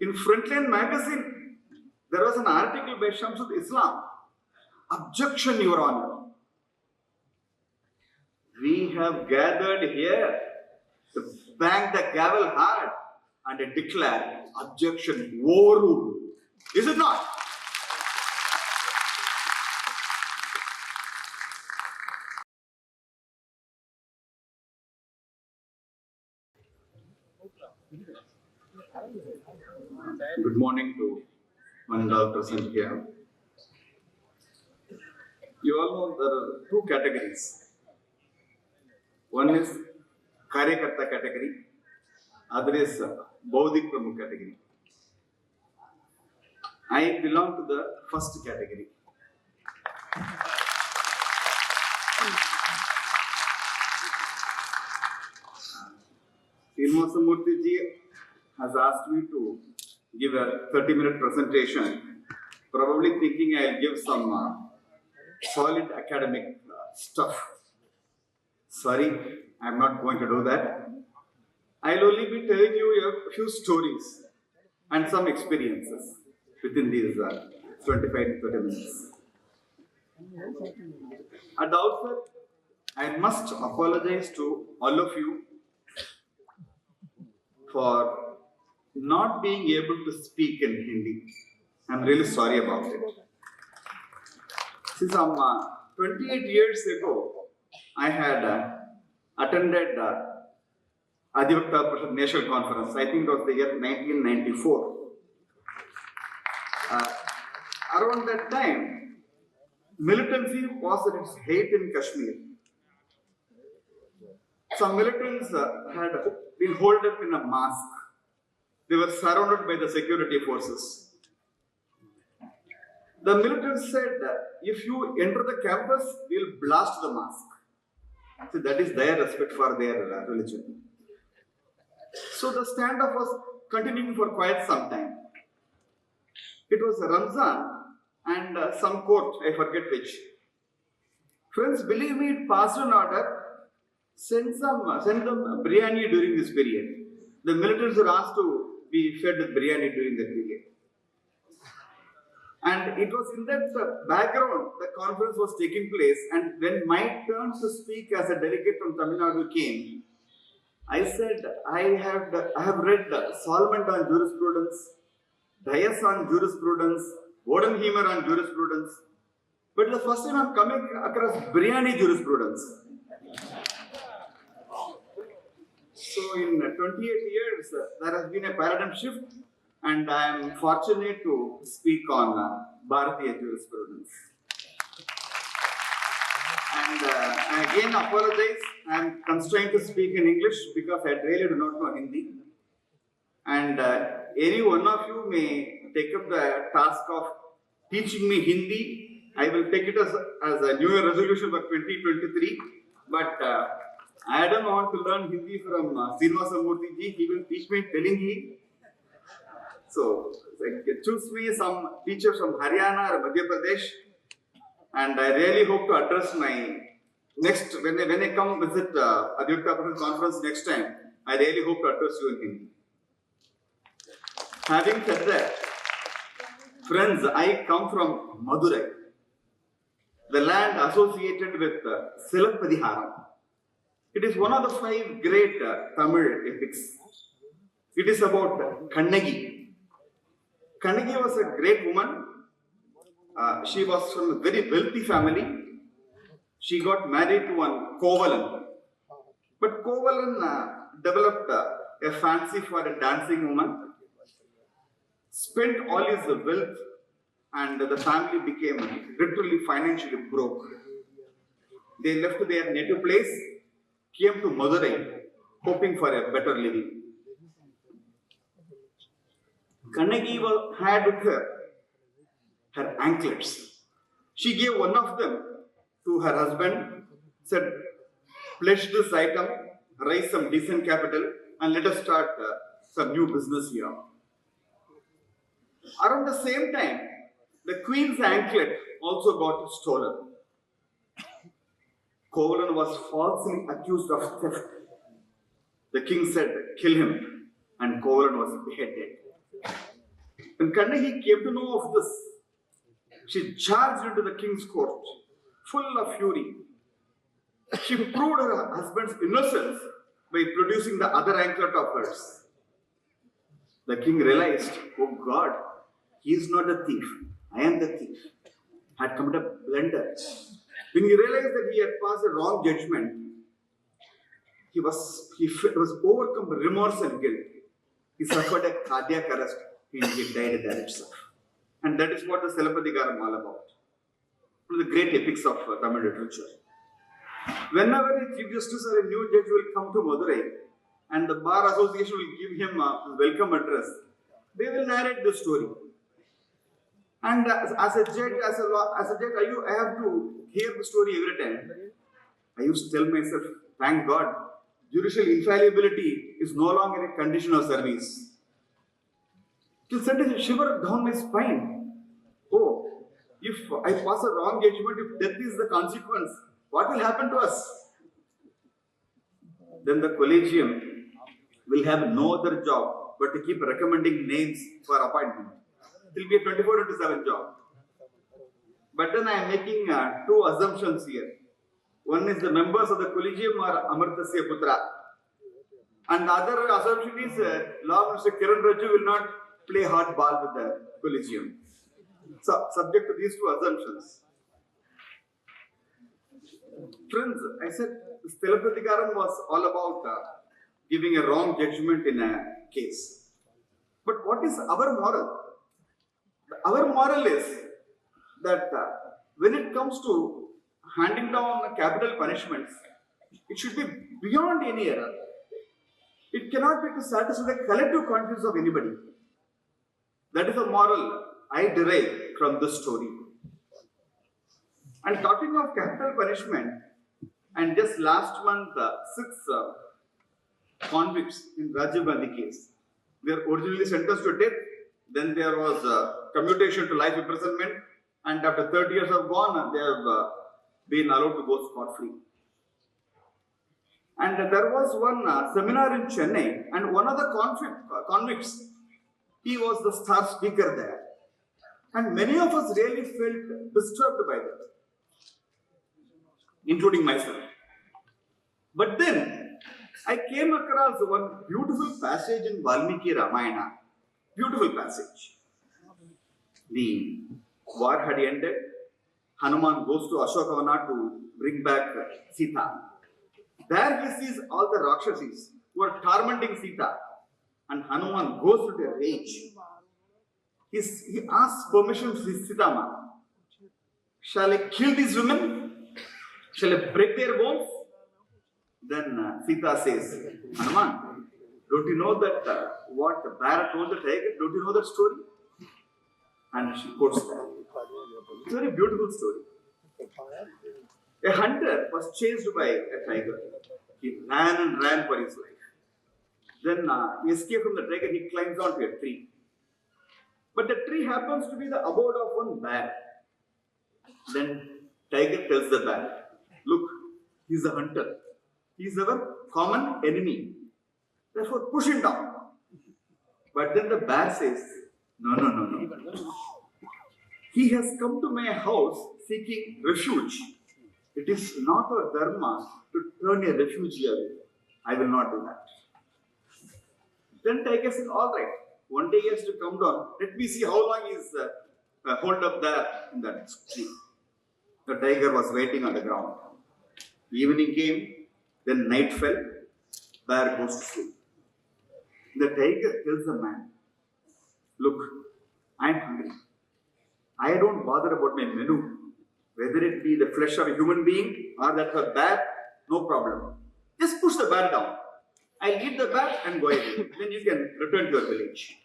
In Frontline magazine, there was an article by Shamsul Islam. Objection, Your Honor. We have gathered here to bang the gavel hard and declare objection overruled. Is it not? Good morning to one and all present here. You all know there are two categories. One is Karyakarta category, other is Baudik Pramukh category. I belong to the first category. Srinivasa ji has asked me to give a 30-minute presentation, probably thinking I'll give some solid academic stuff. Sorry, I'm not going to do that. I'll only be telling you a few stories and some experiences within these 25 to 30 minutes. At the outset, I must apologize to all of you for not being able to speak in Hindi. I'm really sorry about it. Since 28 years ago, I had attended Adhivakta Parishad National Conference. I think it was the year 1994. Around that time, militancy was at its height in Kashmir. Some militants had been holed up in a mosque. They were surrounded by the security forces. The militants said that if you enter the campus, we'll blast the mosque. So that is their respect for their religion. So the standoff was continuing for quite some time. It was Ramzan and some court, I forget which. Friends, believe me, it passed an order. Send them biryani during this period. The militants were asked to be fed with biryani during that period. And it was in that background the conference was taking place. And when my turn to speak as a delegate from Tamil Nadu came, I said, I have read Solomon on jurisprudence, Dias on jurisprudence, Bodenheimer on jurisprudence, but the first time I'm coming across biryani jurisprudence. So in 28 years, there has been a paradigm shift, and I am fortunate to speak on Bhartiya Jurisprudence. And I again apologize, I am constrained to speak in English because I really do not know Hindi. And any one of you may take up the task of teaching me Hindi. I will take it as a New Year resolution for 2023, but I don't want to learn Hindi from Srinivasa ji. He will teach me Telugu. So, choose me some teachers from Haryana or Madhya Pradesh, and I really hope to address my next, when I come visit Adhivakta Parishad conference next time, I really hope to address you in Hindi. Having said that, friends, I come from Madurai, the land associated with Silappadiharam. It is one of the 5 great Tamil epics. It is about Kannagi. Kannagi was a great woman. She was from a very wealthy family. She got married to one Kovalan. But Kovalan developed a fancy for a dancing woman, spent all his wealth, and the family became literally financially broke. They left their native place, came to Madurai, hoping for a better living. Kannagi had with her anklets. She gave one of them to her husband, said, pledge this item, raise some decent capital, and let us start some new business here. Around the same time, the queen's anklet also got stolen. Kovalan was falsely accused of theft. The king said, kill him, and Kovalan was beheaded. When Kannagi came to know of this, she charged into the king's court, full of fury. She proved her husband's innocence by producing the other anklet of hers. The king realized, oh God, he is not a thief. I am the thief. Had committed a blunder. When he realized that he had passed a wrong judgment, he was overcome by remorse and guilt. He suffered a cardiac arrest. He died there itself. And that is what the Silappatikaram all about. One of the great epics of Tamil literature. Whenever a chief justice or a new judge will come to Madurai and the bar association will give him a welcome address, they will narrate the story. And as a judge, I have to hear the story every time. I used to tell myself, thank God, judicial infallibility is no longer a condition of service. Till suddenly shiver down my spine. Oh, if I pass a wrong judgment, if death is the consequence, what will happen to us? Then the collegium will have no other job but to keep recommending names for appointment. It will be a 24/7 job. But then I am making two assumptions here. One is the members of the collegium are Amartasya Putra. And the other assumption is Law Minister Kiran Raju will not play hardball with the collegium. So, subject to these two assumptions. Friends, I said Silappatikaram was all about giving a wrong judgment in a case. But what is our moral? Our moral is that when it comes to handing down capital punishments, it should be beyond any error. It cannot be to satisfy the collective conscience of anybody. That is a moral I derive from this story. And talking of capital punishment, and just last month, 6 convicts in Rajiv Gandhi case, they were originally sentenced to death, then there was commutation to life imprisonment, and after 30 years have gone, they have been allowed to go scot-free. And there was one seminar in Chennai, and one of the convicts, he was the star speaker there. And many of us really felt disturbed by that, including myself. But then, I came across one beautiful passage in Valmiki Ramayana. Beautiful passage. The war had ended. Hanuman goes to Ashokavana to bring back Sita. There he sees all the Rakshasis who are tormenting Sita. And Hanuman goes to their rage. He asks permission to Sitama. Shall I kill these women? Shall I break their bones? Then Sita says, Hanuman, don't you know that what the bear told the tiger? Don't you know that story? And she quotes that. It's a very beautiful story. A hunter was chased by a tiger. He ran and ran for his life. Then he escaped from the tiger, he climbs onto a tree. But the tree happens to be the abode of one bear. Then tiger tells the bear, look, he's a hunter. He's our common enemy. Therefore, push him down. But then the bear says, no. He has come to my house seeking refuge. It is not our dharma to turn a refugee away. I will not do that. Then tiger says, all right, one day he has to come down. Let me see how long he is holed up there in that tree. The tiger was waiting on the ground. Evening came, then night fell, bear goes to sleep. The tiger tells the man, look, I am hungry. I don't bother about my menu. Whether it be the flesh of a human being or that of a bear, no problem. Just push the bear down. I'll eat the bear and go away. Then you can return to your village.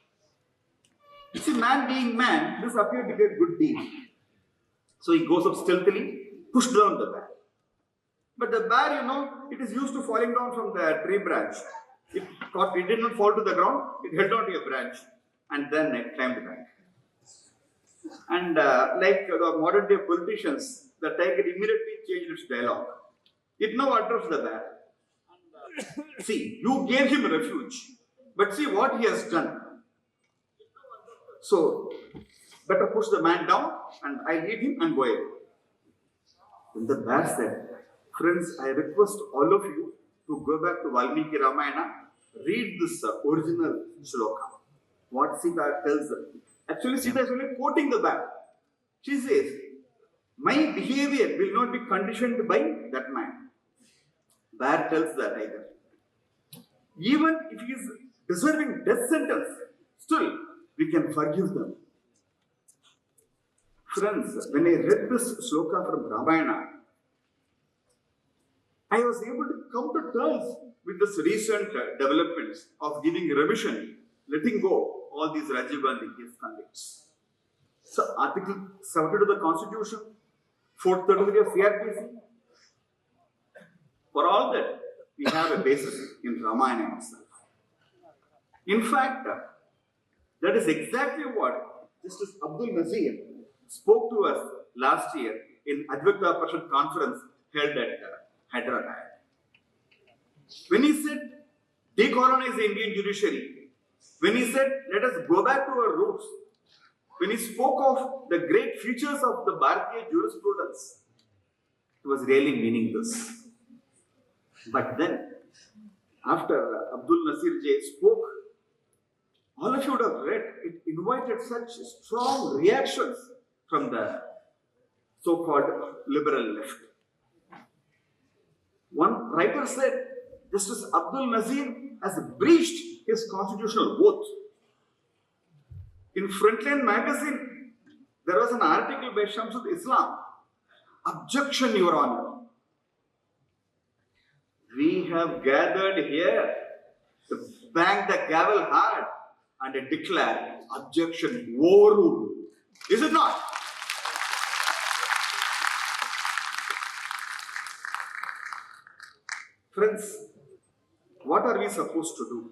You see, man being man, this appeared to be a good deal. So he goes up stealthily, pushed down the bear. But the bear, it is used to falling down from the tree branch. It did not fall to the ground, it held on to a branch and then it climbed back. And like the modern day politicians, the tiger immediately changed its dialogue. It now addressed the bear. See, you gave him refuge, but see what he has done. So, better push the man down and I lead him and go away. Then the bear said, friends, I request all of you to go back to Valmiki Ramayana, read this original shloka. What Sita tells them. Actually, Sita is only quoting the bear. She says, my behavior will not be conditioned by that man. Bear tells that either. Even if he is deserving death sentence, still we can forgive them. Friends, when I read this shloka from Ramayana, I was able to come to terms with this recent developments of giving remission, letting go all these Rajiv Gandhi case convicts. So, Article 72 of the Constitution, 433 of CRPC, for all that, we have a basis in Ramayana itself. In fact, that is exactly what Justice Abdul Nazir spoke to us last year in Advaita Parishad conference held at Hyderabad. When he said, decolonize the Indian judiciary, when he said, let us go back to our roots, when he spoke of the great features of the Bhartiya Jurisprudence, it was really meaning this. But then, after Abdul Nasir J spoke, all of you would have read, it invited such strong reactions from the so-called liberal left. One writer said, Justice Abdul Nazir has breached his constitutional oath. In Frontline magazine, there was an article by Shamsul Islam. Objection, Your Honor. We have gathered here to bang the gavel hard and declare objection overruled. Is it not? Friends, what are we supposed to do?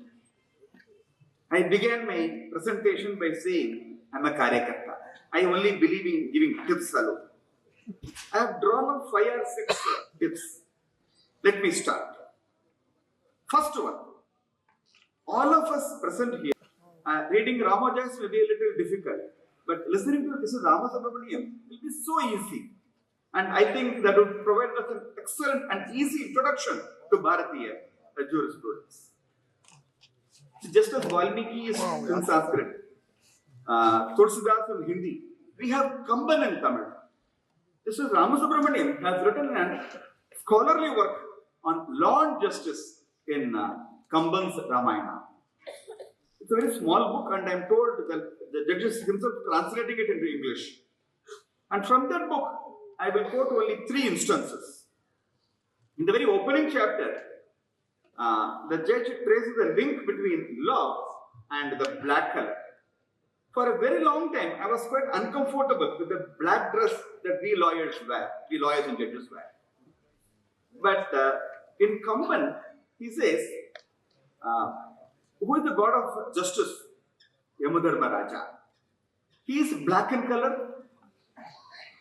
I began my presentation by saying, I am a Karyakarta. I only believe in giving tips alone. I have drawn up 5 or 6 tips. Let me start. First one, all of us present here, reading Ramajas may be a little difficult, but listening to Mrs. Ramasubramaniam will be so easy. And I think that would provide us an excellent and easy introduction to Bharatiya Jurisprudence. Just as Valmiki is in Sanskrit, Tulsidas in Hindi, we have Kamban in Tamil. This is Ramasubramaniam has written a scholarly work on law and justice in Kamban's Ramayana. It's a very small book, and I am told that the judges himself translating it into English. And from that book, I will quote only 3 instances. In the very opening chapter, the judge traces a link between law and the black color. For a very long time, I was quite uncomfortable with the black dress that we lawyers and judges wear. But in Kamban, he says, who is the god of justice? Yamadharma Raja. He is black in color.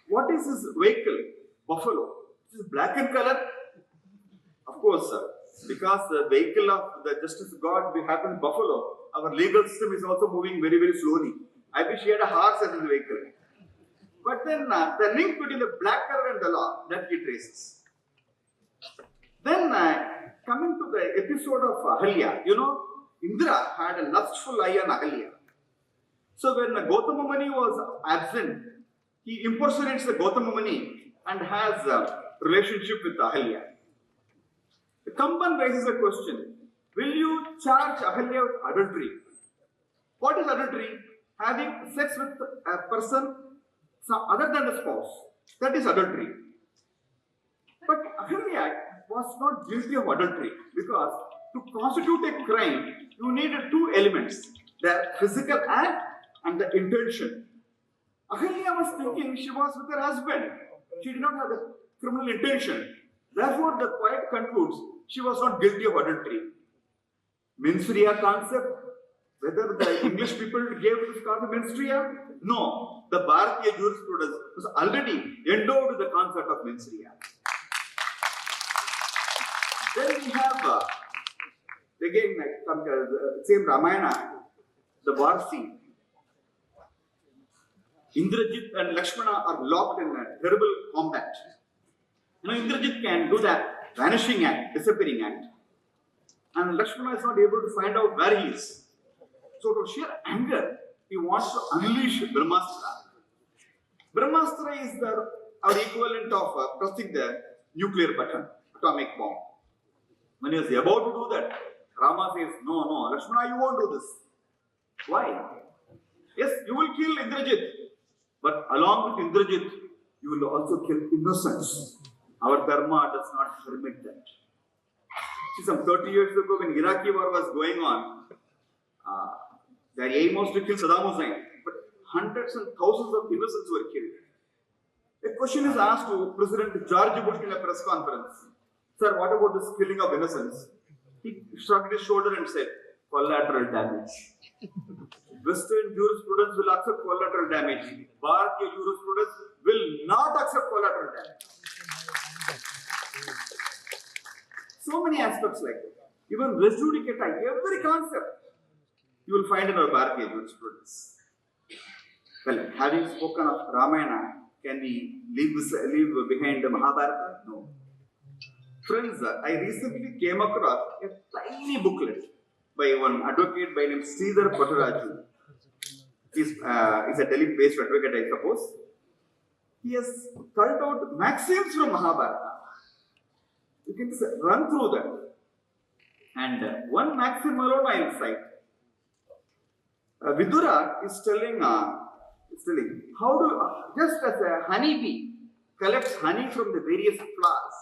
What is his vehicle? Buffalo. This is black in color. Of course, because the vehicle of the justice god we have in Buffalo, our legal system is also moving very, very slowly. I wish he had a horse as his vehicle. But then the link between the black color and the law, that he traces. Then coming to the episode of Ahalya, you know, Indra had a lustful eye on Ahalya. So when Gautama Muni was absent, he impersonates the Gautama Muni and has a relationship with Ahalya. The Kamban raises a question, will you charge Ahalya with adultery? What is adultery? Having sex with a person other than the spouse. That is adultery. But Ahalya was not guilty of adultery because to constitute a crime, you needed 2 elements, the physical act and the intention. Ahalya was thinking she was with her husband. She did not have the criminal intention. Therefore, the poet concludes she was not guilty of adultery. Mens rea concept, whether the English people gave this concept mens rea? No. The Bhartiya Jurisprudence was already endowed with the concept of mens rea. Then we have, again, same Ramayana, the war scene. Indrajit and Lakshmana are locked in a terrible combat. Indrajit can do that vanishing act, disappearing act. And Lakshmana is not able to find out where he is. So, to sheer anger, he wants to unleash Brahmastra. Brahmastra is our equivalent of pressing the nuclear button, atomic bomb. When he is about to do that, Rama says, no, Lakshmana, you won't do this. Why? Yes, you will kill Indrajit, but along with Indrajit, you will also kill innocents. Our dharma does not permit that. See, some 30 years ago, when Iraqi war was going on, their aim was to kill Saddam Hussein, but hundreds and thousands of innocents were killed. A question is asked to President George Bush in a press conference. Sir, what about this killing of innocents? He shrugged his shoulder and said, collateral damage. Western jurisprudence will accept collateral damage. Bhartiya Jurisprudence will not accept collateral damage. So many aspects like that. Even res judicata, every concept you will find in our Bhartiya Jurisprudence. Well, having spoken of Ramayana, can we leave behind the Mahabharata? No. Friends, I recently came across a tiny booklet by one advocate by name Sridhar Pattaraju. He's a Delhi-based advocate, I suppose. He has culled out maxims from Mahabharata. You can just run through that. And one maxim alone I will cite. Vidura is telling how to, just as a honeybee collects honey from the various flowers,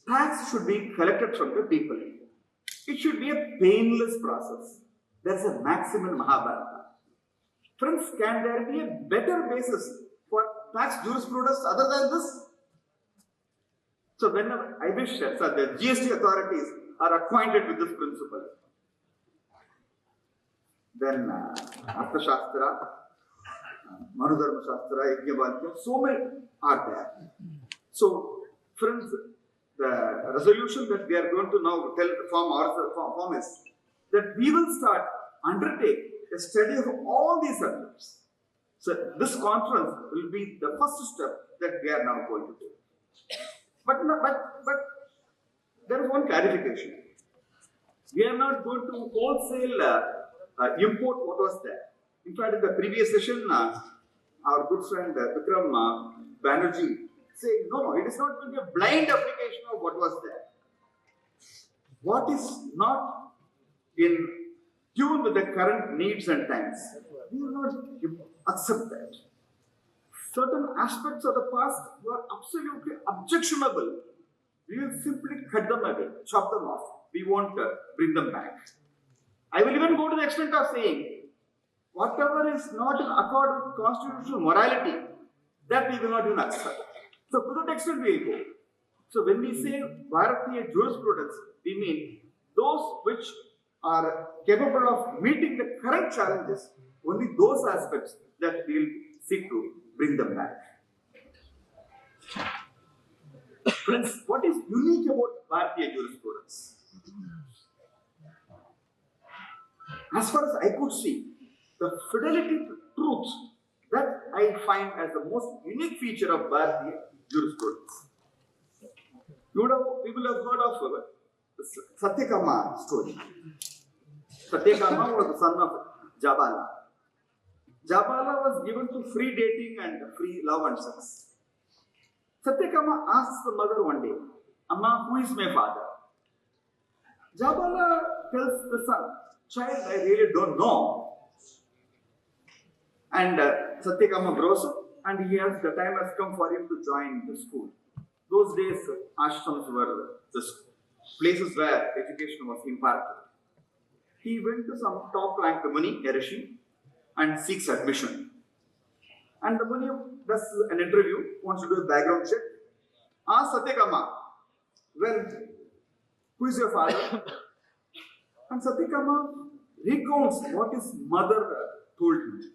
tax should be collected from the people. It should be a painless process. There's a maxim in Mahabharata. Friends, can there be a better basis for tax jurisprudence other than this? So whenever I wish that the GST authorities are acquainted with this principle, then Arthashastra, Manudharma Shastra, Yajnavalkya, so many are there. So, friends, the resolution that we are going to now form is that we will undertake a study of all these subjects. So, this conference will be the first step that we are now going to do. But there is one clarification. We are not going to wholesale import what was there. In fact, in the previous session, our good friend Vikram Banerjee saying, no, it is not going to be a blind application of what was there. What is not in tune with the current needs and times, we will not accept that. Certain aspects of the past were absolutely objectionable. We will simply cut them away, chop them off. We won't bring them back. I will even go to the extent of saying, whatever is not in accord with constitutional morality, that we will not even accept. So to that extent we will go. So when we say Bharatiya Jurisprudence, we mean those which are capable of meeting the current challenges, only those aspects that we will seek to bring them back. Friends, what is unique about Bharatiya Jurisprudence? As far as I could see, the fidelity to truth that I find as the most unique feature of Bharatiya Jurisprudence. People have heard of the Satyakama story. Satyakama was the son of Jabala. Jabala was given to free dating and free love and sex. Satyakama asks the mother one day, Amma, who is my father? Jabala tells the son, child, I really don't know. And Satyakama grows up and the time has come for him to join the school. Those days, ashrams were the places where education was imparted. He went to some top-ranked Muni, a Rishi, and seeks admission. And the Muni does an interview, wants to do a background check. Asks Satyakama, well, who is your father? And Satyakama recounts what his mother told him.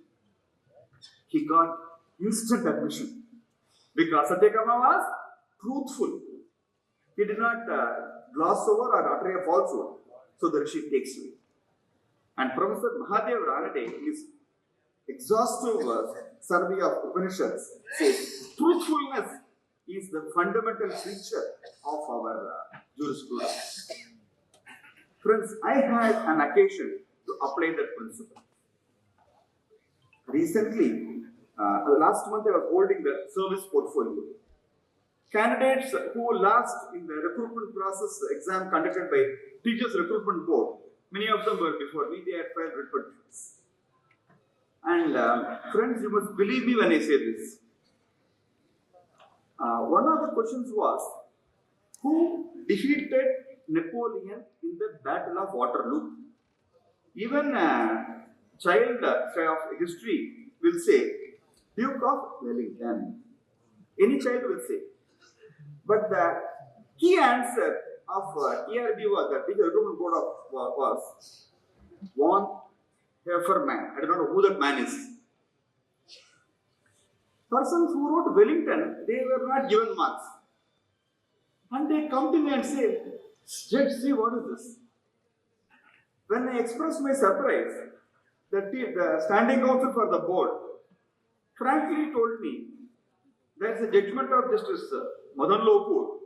He got instant admission because Satyakama was truthful. He did not gloss over or utter a falsehood. So the Rishi takes him. And Professor Mahadev Ranade is exhaustive survey of Upanishads says truthfulness is the fundamental feature of our jurisprudence. Friends, I had an occasion to apply that principle. Recently, last month I was holding the service portfolio. Candidates who last in the recruitment process exam conducted by Teachers Recruitment Board, many of them were before me, they had filed writ petitions. And friends, you must believe me when I say this. One of the questions was, who defeated Napoleon in the Battle of Waterloo? Even a child of history will say, Duke of Wellington. Any child will say. But the key answer of ERB was, the Teacher Recruitment Board was Von Hefferman. I don't know who that man is. Persons who wrote Wellington, they were not given marks. And they come to me and say, Judge, see what is this? When I expressed my surprise, the standing counsel for the board frankly told me there is a judgment of Justice Madan Lopur,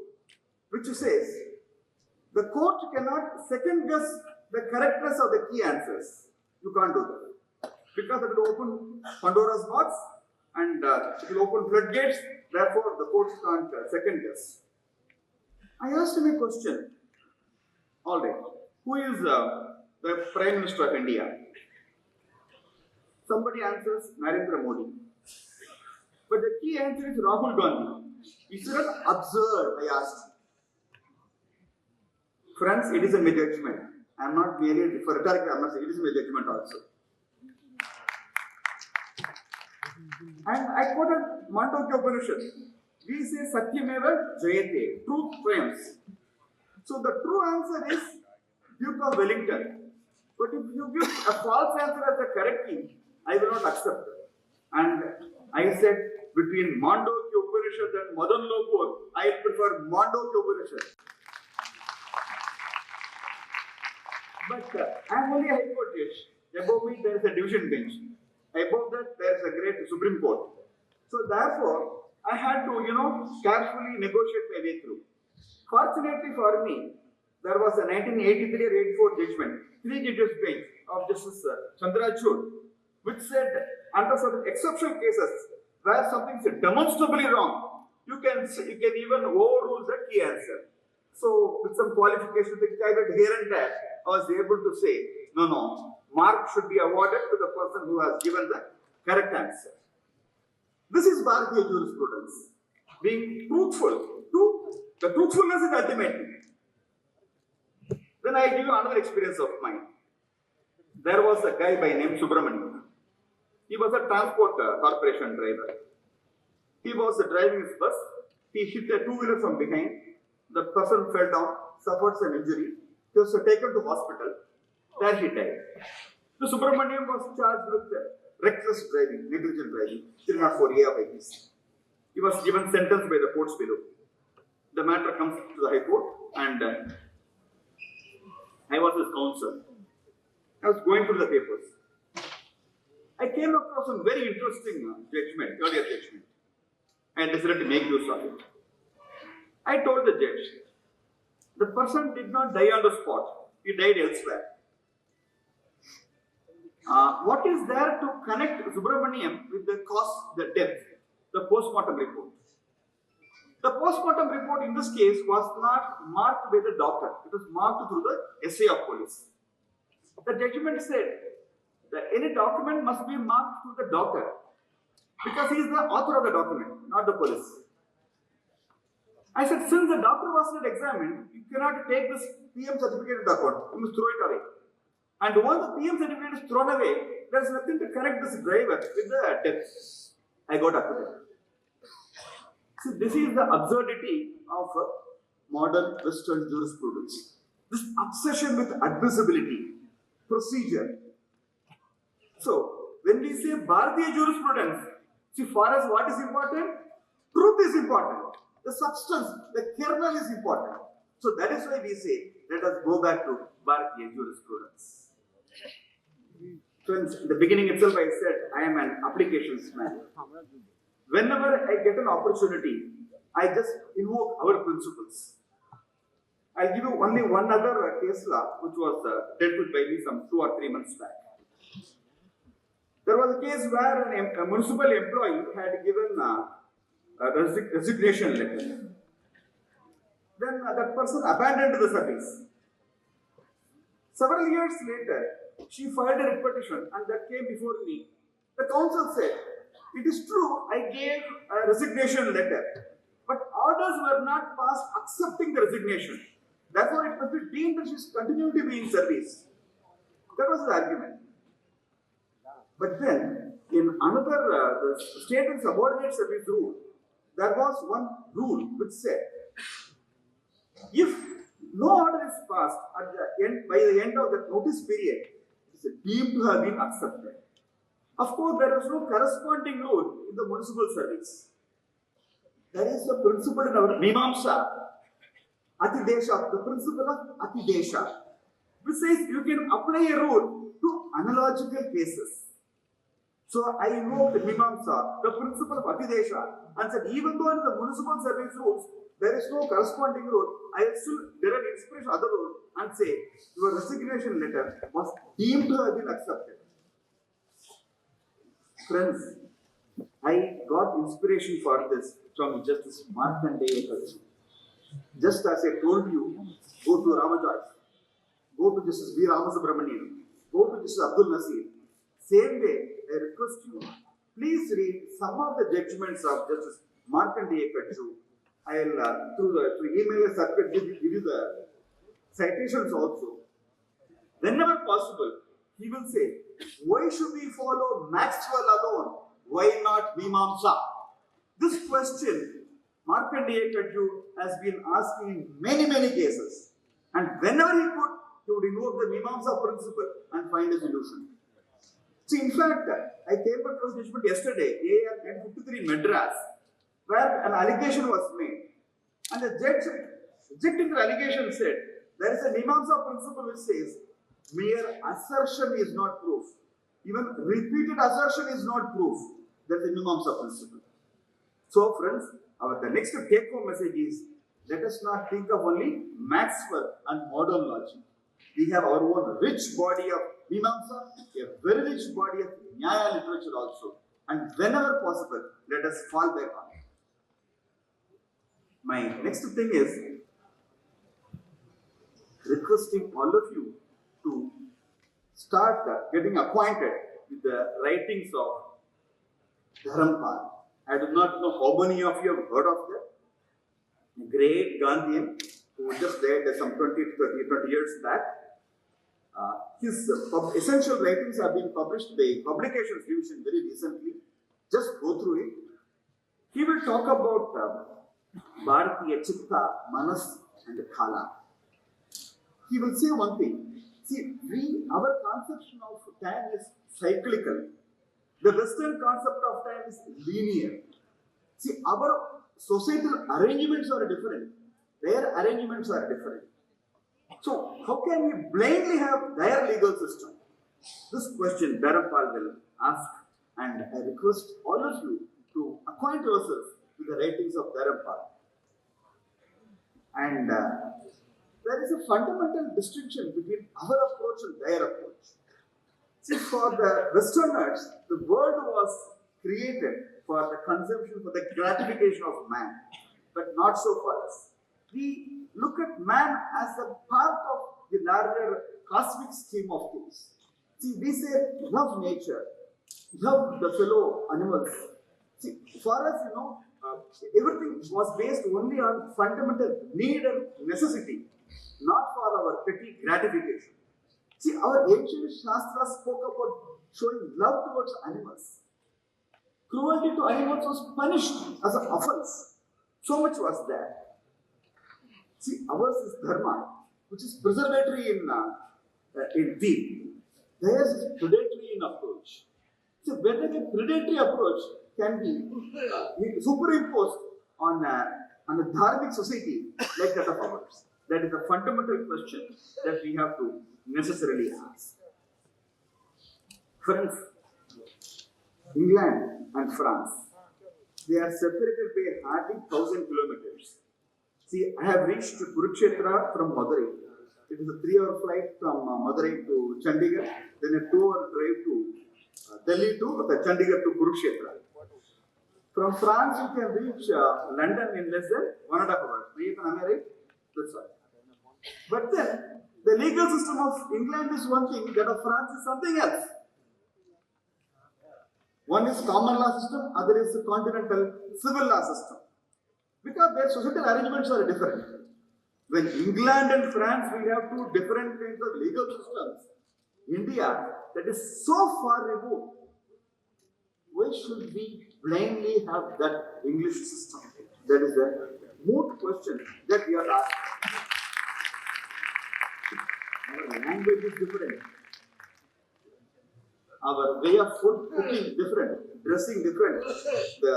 which says the court cannot second guess the correctness of the key answers. You can't do that. Because it will open Pandora's box and it will open floodgates, therefore the courts can't second guess. I asked him a question. All right, who is the Prime Minister of India? Somebody answers Narendra Modi. But the key answer is Rahul Gandhi. Is it not absurd? I asked. Friends, it is a judgment. I am not merely for rhetoric, I am not saying it is a judgment also. And I quoted Mandukya Upanishad. We say Satyameva Jayate, truth triumphs. So the true answer is Duke of Wellington. But if you give a false answer as the correct key, I will not accept it. And I said, between Mandukya Upanishad and Madan Lopur, I prefer Mandukya Upanishad. But I am only a High Court judge. Above me there is a division bench. Above that there is a great Supreme Court. So therefore, I had to, carefully negotiate my way through. Fortunately for me, there was a 1983 or 84 judgment, 3 judges bench of Justice Chandrachud, which said under certain exceptional cases where something is demonstrably wrong, you can even overrule the key answer. So with some qualification, the caveat here and there, I was able to say, no, mark should be awarded to the person who has given the correct answer. This is Bhartiya Jurisprudence. Being truthful. The truthfulness is ultimate. Then I give you another experience of mine. There was a guy by name Subramanian. He was a transport corporation driver. He was driving his bus. He hit a two-wheeler from behind. The person fell down, suffered some injury. He was taken to hospital. There he died. The Subramanian was charged with reckless driving, negligent driving, 304A of IPC. He was given sentence by the courts below. The matter comes to the High Court and I was his counsel. I was going through the papers. I came across some very interesting earlier judgment. I decided to make use of it. I told the judge, the person did not die on the spot. He died elsewhere. What is there to connect Subramaniam with the cause, the death, the post-mortem report? The post-mortem report in this case was not marked by the doctor. It was marked through the SA of police. The judgment said that any document must be marked through the doctor because he is the author of the document, not the police. I said, since the doctor was not examined, you cannot take this PM certificate into account. You must throw it away. And once the PM certificate is thrown away, there is nothing to connect this driver with the death. I got acquitted. See, this is the absurdity of modern Western jurisprudence. This obsession with admissibility, procedure. So, when we say Bhartiya jurisprudence, see, for us what is important? Truth is important. The substance, the kernel is important. So that is why we say, let us go back to Bhartiya jurisprudence. Friends, in the beginning itself I said I am an applications man. Whenever I get an opportunity, I just invoke our principles. I'll give you only one other case law which was dealt with by me some 2 or 3 months back. There was a case where a municipal employee had given a resignation letter. Then that person abandoned the service. Several years later, she filed a writ petition and that came before me. The council said, it is true, I gave a resignation letter, but orders were not passed accepting the resignation. Therefore, it must be deemed that she is continuing to be in service. That was the argument. But then, in another, the state and subordinate service rule, there was one rule which said, if no order is passed at the end, by the end of the notice period, it is deemed to have been accepted. Of course, there is no corresponding rule in the municipal service. There is a principle in our Mimamsa, Atidesha, the principle of Atidesha, which says you can apply a rule to analogical cases. So I invoked the Mimamsa, the principle of Atidesha, and said even though in the municipal service rules there is no corresponding rule, I will still derive inspiration other rule and say your resignation letter was deemed to have been accepted. Friends, I got inspiration for this from Justice Markandeya. Just as I told you, go to Ramajoy, go to Justice V. Ramasubramanian, go to Justice Abdul Nasir. Same way, I request you, please read some of the judgments of Justice Markandeya. I'll through email circuit give you the citations also. Whenever possible, he will say, why should we follow Maxwell alone? Why not Mimamsa? This question Markandeya has been asking in many cases. And whenever he could, he would invoke the Mimamsa principle and find a solution. See, in fact, I came across judgment yesterday, AR 53 Madras, where an allegation was made. And the judge, rejecting the allegation, said, there is a Mimamsa principle which says, mere assertion is not proof. Even repeated assertion is not proof. That is the Mimamsa principle. So, friends, the next take-home message is, let us not think of only Maxwell and modern logic. We have our own rich body of Mimamsa, a very rich body of Nyaya literature also. And whenever possible, let us fall back on it. My next thing is requesting all of you to start getting acquainted with the writings of Dharampal. I do not know how many of you have heard of that. A great Gandhian who just died some 20 years back. His essential writings have been published by Publications Division very recently. Just go through it. He will talk about Bhartiya Chitta, Manas and Kala. He will say one thing. See, our conception of time is cyclical. The Western concept of time is linear. See, our societal arrangements are different. Their arrangements are different. So, how can we blindly have their legal system? This question Dharampal will ask, and I request all of you to acquaint yourselves with the writings of Dharampal. And there is a fundamental distinction between our approach and their approach. See, for the Westerners, the world was created for the consumption, for the gratification of man, but not so for us. We look at man as a part of the larger cosmic scheme of things. See, we say love nature, love the fellow animals. See, for us, everything was based only on fundamental need and necessity, not for our petty gratification. See, our ancient Shastras spoke about showing love towards animals. Cruelty to animals was punished as an offense. So much was there. See, ours is dharma, which is preservatory in deed. Theirs is predatory in approach. So whether a predatory approach can be superimposed on a dharmic society like that of ours. That is the fundamental question that we have to necessarily ask. Friends, England and France, they are separated by hardly 1,000 kilometers. See, I have reached Kurukshetra from Madurai. It is a 3-hour flight from Madurai to Chandigarh, then a 2-hour drive to Delhi to Chandigarh to Kurukshetra. From France, you can reach London in less than 1.5 hours. Am I right? That's right. But then, the legal system of England is one thing, that of France is something else. One is common law system, other is continental civil law system. Because their societal arrangements are different. When England and France will have two different kinds of legal systems, India, that is so far removed, why should we blindly have that English system? That is the moot question that we are asking. Our language is different. Our way of food cooking different, dressing different. The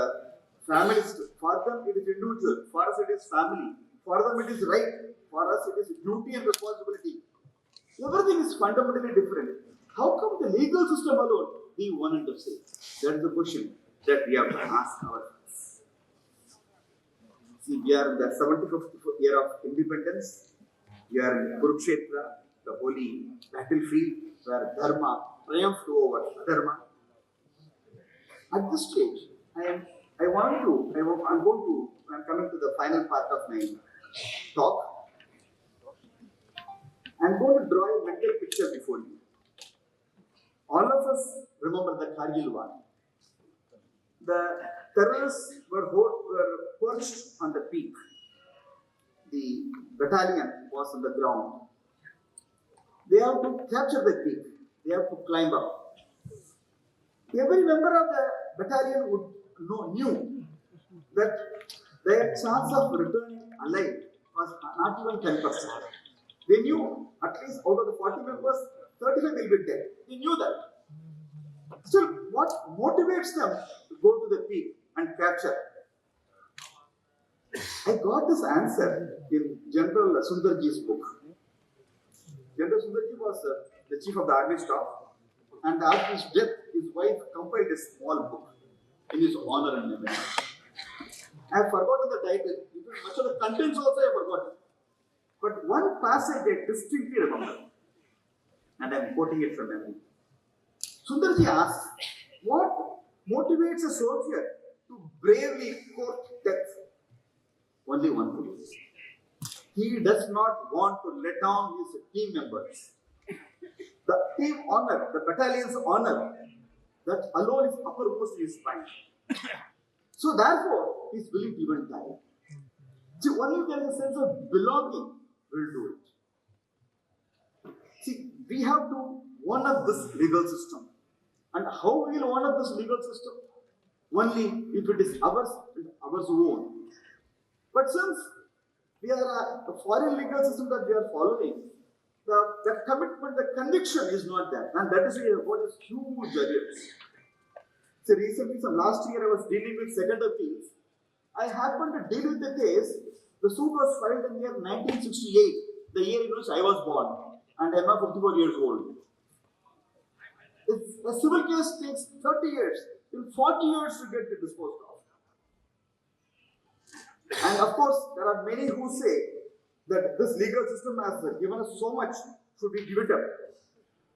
families, for them it is individual, for us it is family, for them it is right, for us it is duty and responsibility. Everything is fundamentally different. How come the legal system alone be one and the same? That is the question that we have to ask ourselves. See, we are in the 75th year of independence. We are in Kurukshetra, the holy battlefield where Dharma triumphed over Adharma. At this stage, I'm coming to the final part of my talk. I'm going to draw a mental picture before you. All of us remember the Kargil War. The terrorists were perched on the peak. The battalion was on the ground. They have to capture the peak. They have to climb up. Every member of the battalion knew that their chance of returning alive was not even 10%. They knew at least out of the 40 members, 35 will be dead. They knew that. Still, what motivates them to go to the peak and capture? I got this answer in General Sundarji's book. General Sundarji was the chief of the army staff, and after his death, his wife compiled a small book in his honor and memory. I have forgotten the title. Much of the contents also I have forgotten. But one passage I distinctly remember, and I am quoting it from memory. Sundarji asks, what motivates a soldier to bravely court death? Only one thing. He does not want to let down his team members. The team honor, the battalion's honor, that alone is uppermost in his mind. So therefore, he is willing to even die. See, only there is a sense of belonging will do it. See, we have to one up this legal system. And how we will one up this legal system? Only if it is ours and ours own. But since we are a foreign legal system that we are following, the commitment, the conviction is not there. And that is what is huge barriers. So recently, last year, I was dealing with second appeals. I happened to deal with the case. The suit was filed in the year 1968, the year in which I was born, and I am now 54 years old. A civil case takes 30 years, till 40 years to get it disposed of. And of course, there are many who say that this legal system has given us so much, should we give it up?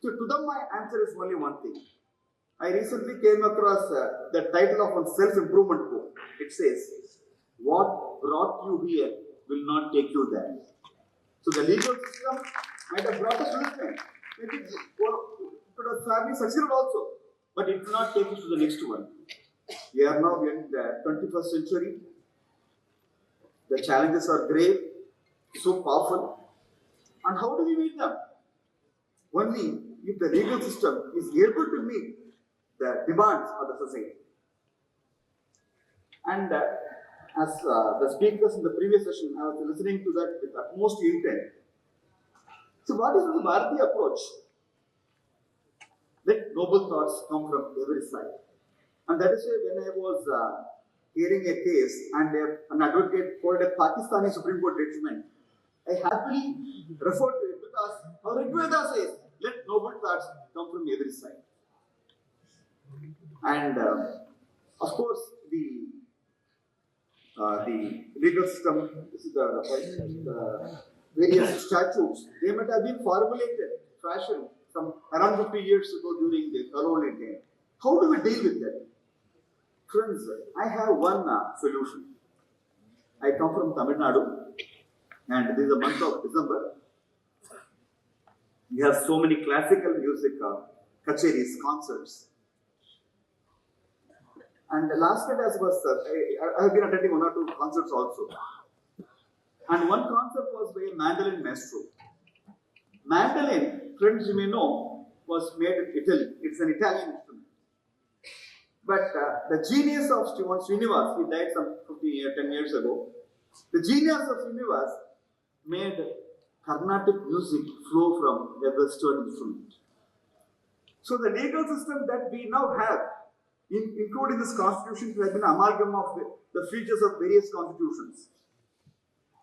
So to them, my answer is only one thing. I recently came across the title of one self-improvement book. It says, what brought you here will not take you there. So the legal system might have brought us to this point. Maybe it could have fairly succeeded also, but it will not take us to the next one. We are now in the 21st century. The challenges are grave, so powerful. And how do we meet them? Only if the legal system is able to meet the demands of the society. And as the speakers in the previous session, I was listening to that with utmost intent. So what is the Bhartiya approach? Let noble thoughts come from every side. And that is why when I was hearing a case and an advocate called a Pakistani Supreme Court judgment, I happily refer to it because our Rigveda says, let noble thoughts come from every side. And of course, the legal system, the various statutes, they might have been formulated, fashioned some around 50 years ago during the colonial time. How do we deal with that? Friends, I have one solution. I come from Tamil Nadu, and this is the month of December. We have so many classical music kacheris, concerts. And last night as was, I have been attending one or two concerts also. And one concert was by a mandolin maestro. Mandolin, friends, you may know, was made in Italy. It's an Italian instrument. But the genius of Srinivas, he died some 10 years ago. The genius of Srinivas made Carnatic music flow from a Western instrument. So the legal system that we now have, including this constitution, has been an amalgam of the features of various constitutions.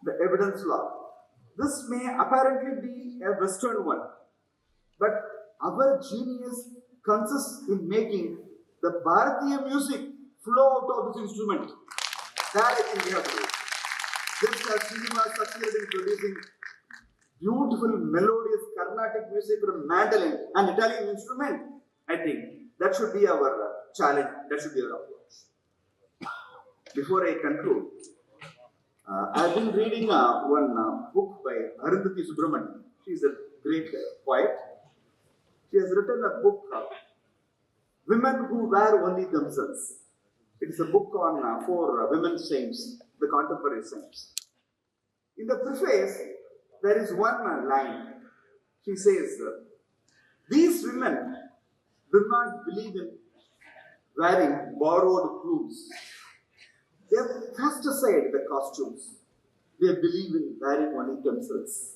The evidence law. This may apparently be a Western one, but our genius consists in making the Bhartiya music flow out of this instrument. That I think we have to do. Just as Srinivas succeeded in producing beautiful, melodious Carnatic music from mandolin, an Italian instrument, I think that should be our challenge, that should be our approach. Before I conclude, I've been reading one book by Arundhati Subramanian. She's a great poet. She has written a book, Women Who Were Only Themselves. It is a book on 4 women saints, the contemporary saints. In the preface, there is one line. She says, these women do not believe in wearing borrowed clothes. They have cast aside the costumes. They believe in wearing only themselves.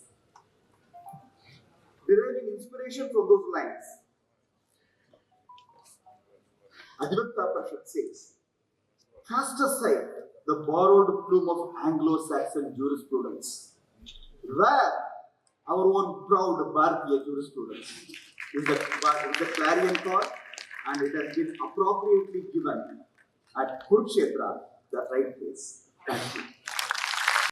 Deriving inspiration from those lines, Advaita Parishad says, cast aside the borrowed plume of Anglo-Saxon jurisprudence. Wear our own proud Bhartiya Jurisprudence is the clarion call, and it has been appropriately given at Kurukshetra, the right place. Thank you.